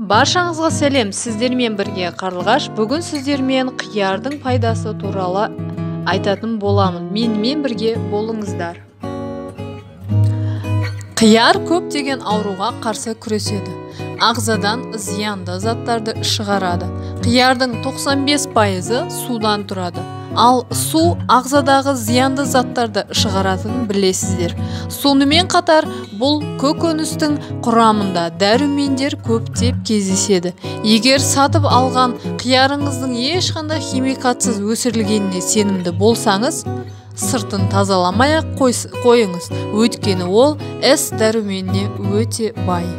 Баршаңызға сәлем, сіздермен бірге Қарлығаш. Бүгін сіздермен қиярдың пайдасы туралы айтатын боламын. Менімен бірге болыңыздар. Қияр көптеген ауруға қарсы күреседі. Ағзадан зиянды заттарды шығарады. Қиярдың 95% судан тұрады. Ал су ағзадағы зиянды заттарды шығаратынын білесіздер. Сонымен қатар бұл көкөністің құрамында дәрумендер көптеп кездеседі. Егер сатып алған қиярыңыздың ешқандай химикатсыз өсірілгеніне сенімді болсаңыз, сыртын тазаламай-ақ қойыңыз, өйткені ол С дәруменіне өте бай.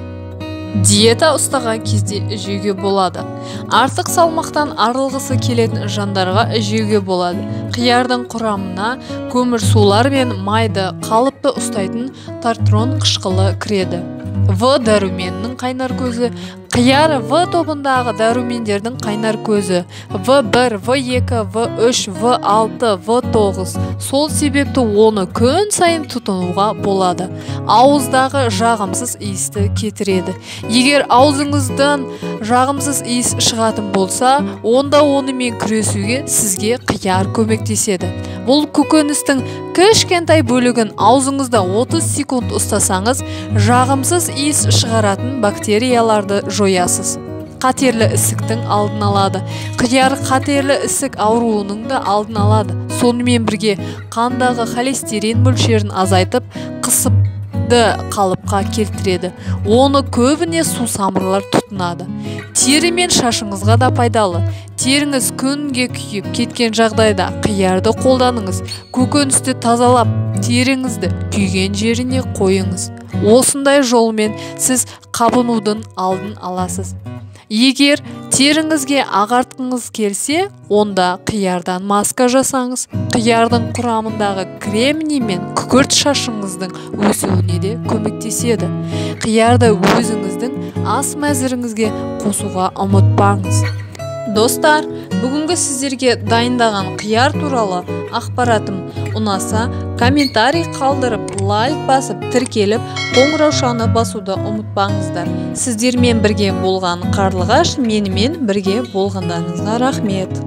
Диета ұстаған кезде жеуге болады. Артық салмақтан арылғысы келетін жандарға жеуге болады. Қиярдың құрамына көмірсулар мен майды қалыпты ұстайтын тартрон қышқылы кіреді. В дәруменінің қайнар көзі. Қияр В тобындағы дәрумендердің қайнар көзі. В1, В2, В3, В6, В9. Сол себепті оны күн сайын тұтынуға болады. Ауыздағы жағымсыз иісті кетіреді. Егер аузыңыздан жағымсыз иіс шығатын болса, онда онымен күресуге сізге қияр көмектеседі. Бұл көкөністің кішкентай бөлігін аузыңызда 30 секунд ұстасаңыз, жағымсыз иіс шығаратын бактерияларды жоясыз. Қатерлі ісіктің алдын алады. Қияр қатерлі ісік ауруының да алдын алады. Сонымен бірге қандағы холестерин мөлшерін азайтып, қысымды қалыпқа келтіреді. Оны көбіне сусамырлар тұтынады. Тері мен шашыңызға да пайдалы. Теріңіз күнге күйіп кеткен жағдайда қиярды қолданыңыз. Көкөністі тазалап, теріңізді күйген жеріне қойыңыз. Осындай жолмен сіз қабынудың алдын аласыз. Егер теріңізге ағартқыңыз келсе, онда қиярдан маска жасаңыз. Қиярдың құрамындағы кремний мен күкірт шашыңыздың өсуіне де көмектеседі. Қиярды өзіңіздің ас мәзіріңізге қосуға ұмытпаңыз. Достар, бүгінгі сіздерге дайындаған қияр туралы ақпаратым ұнаса, комментарий қалдырып, лайк басып, тіркеліп, қоңыраушаны басуды ұмытпаңыздар. Сіздермен бірге болған Қарлығаш, менімен бірге болғандарыңызға рахмет.